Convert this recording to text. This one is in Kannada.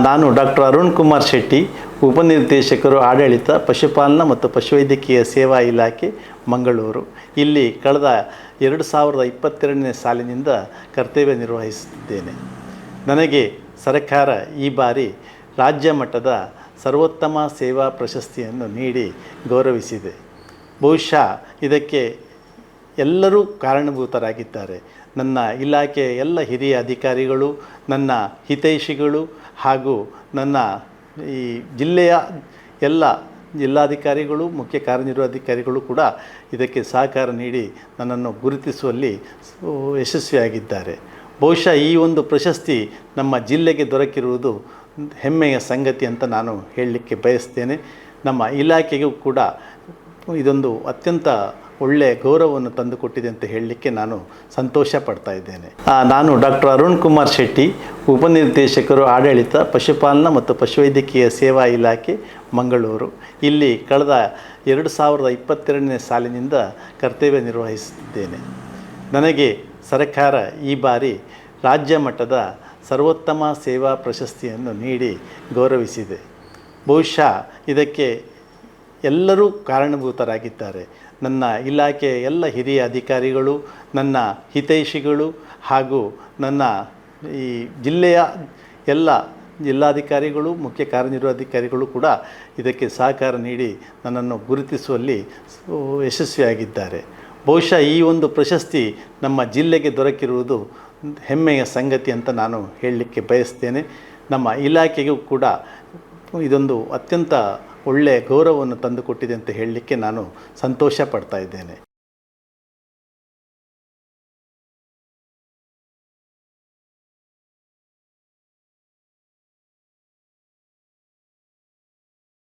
ನಾನು ಡಾಕ್ಟರ್ ಅರುಣ್ ಕುಮಾರ್ ಶೆಟ್ಟಿ, ಉಪನಿರ್ದೇಶಕರು ಆಡಳಿತ ಪಶುಪಾಲನಾ ಮತ್ತು ಪಶುವೈದ್ಯಕೀಯ ಸೇವಾ ಇಲಾಖೆ, ಮಂಗಳೂರು. ಇಲ್ಲಿ ಕಳೆದ 2022ನೇ ಸಾಲಿನಿಂದ ಕರ್ತವ್ಯ ನಿರ್ವಹಿಸುತ್ತಿದ್ದೇನೆ. ನನಗೆ ಸರ್ಕಾರ ಈ ಬಾರಿ ರಾಜ್ಯ ಮಟ್ಟದ ಸರ್ವೋತ್ತಮ ಸೇವಾ ಪ್ರಶಸ್ತಿಯನ್ನು ನೀಡಿ ಗೌರವಿಸಿದೆ. ಬಹುಶಃ ಇದಕ್ಕೆ ಎಲ್ಲರೂ ಕಾರಣಭೂತರಾಗಿದ್ದಾರೆ. ನನ್ನ ಇಲಾಖೆಯ ಎಲ್ಲ ಹಿರಿಯ ಅಧಿಕಾರಿಗಳು, ನನ್ನ ಹಿತೈಷಿಗಳು ಹಾಗೂ ನನ್ನ ಈ ಜಿಲ್ಲೆಯ ಎಲ್ಲ ಜಿಲ್ಲಾಧಿಕಾರಿಗಳು, ಮುಖ್ಯ ಕಾರ್ಯನಿರ್ವಹಣಾಧಿಕಾರಿಗಳು ಕೂಡ ಇದಕ್ಕೆ ಸಹಕಾರ ನೀಡಿ ನನ್ನನ್ನು ಗುರುತಿಸುವಲ್ಲಿ ಯಶಸ್ವಿಯಾಗಿದ್ದಾರೆ. ಬಹುಶಃ ಈ ಒಂದು ಪ್ರಶಸ್ತಿ ನಮ್ಮ ಜಿಲ್ಲೆಗೆ ದೊರಕಿರುವುದು ಹೆಮ್ಮೆಯ ಸಂಗತಿ ಅಂತ ನಾನು ಹೇಳಲಿಕ್ಕೆ ಬಯಸ್ತೇನೆ. ನಮ್ಮ ಇಲಾಖೆಗೂ ಕೂಡ ಇದೊಂದು ಅತ್ಯಂತ ಒಳ್ಳೆಯ ಗೌರವವನ್ನು ತಂದುಕೊಟ್ಟಿದೆ ಅಂತ ಹೇಳಲಿಕ್ಕೆ ನಾನು ಸಂತೋಷ ಪಡ್ತಾ ಇದ್ದೇನೆ. ನಾನು ಡಾಕ್ಟರ್ ಅರುಣ್ ಕುಮಾರ್ ಶೆಟ್ಟಿ, ಉಪನಿರ್ದೇಶಕರು ಆಡಳಿತ ಪಶುಪಾಲನಾ ಮತ್ತು ಪಶುವೈದ್ಯಕೀಯ ಸೇವಾ ಇಲಾಖೆ, ಮಂಗಳೂರು. ಇಲ್ಲಿ ಕಳೆದ 2022ನೇ ಸಾಲಿನಿಂದ ಕರ್ತವ್ಯ ನಿರ್ವಹಿಸುತ್ತಿದ್ದೇನೆ. ನನಗೆ ಸರ್ಕಾರ ಈ ಬಾರಿ ರಾಜ್ಯ ಮಟ್ಟದ ಸರ್ವೋತ್ತಮ ಸೇವಾ ಪ್ರಶಸ್ತಿಯನ್ನು ನೀಡಿ ಗೌರವಿಸಿದೆ. ಬಹುಶಃ ಇದಕ್ಕೆ ಎಲ್ಲರೂ ಕಾರಣಭೂತರಾಗಿದ್ದಾರೆ. ನನ್ನ ಇಲಾಖೆಯ ಎಲ್ಲ ಹಿರಿಯ ಅಧಿಕಾರಿಗಳು, ನನ್ನ ಹಿತೈಷಿಗಳು ಹಾಗೂ ನನ್ನ ಈ ಜಿಲ್ಲೆಯ ಎಲ್ಲ ಜಿಲ್ಲಾಧಿಕಾರಿಗಳು, ಮುಖ್ಯ ಕಾರ್ಯನಿರ್ವಹಣಾಧಿಕಾರಿಗಳು ಕೂಡ ಇದಕ್ಕೆ ಸಹಕಾರ ನೀಡಿ ನನ್ನನ್ನು ಗುರುತಿಸುವಲ್ಲಿ ಯಶಸ್ವಿಯಾಗಿದ್ದಾರೆ. ಬಹುಶಃ ಈ ಒಂದು ಪ್ರಶಸ್ತಿ ನಮ್ಮ ಜಿಲ್ಲೆಗೆ ದೊರಕಿರುವುದು ಹೆಮ್ಮೆಯ ಸಂಗತಿ ಅಂತ ನಾನು ಹೇಳಲಿಕ್ಕೆ ಬಯಸ್ತೇನೆ. ನಮ್ಮ ಇಲಾಖೆಗೂ ಕೂಡ ಇದೊಂದು ಅತ್ಯಂತ ಒಳ್ಳೆಯ ಗೌರವವನ್ನು ತಂದುಕೊಟ್ಟಿದೆ ಅಂತ ಹೇಳಲಿಕ್ಕೆ ನಾನು ಸಂತೋಷ ಪಡ್ತಾ ಇದ್ದೇನೆ.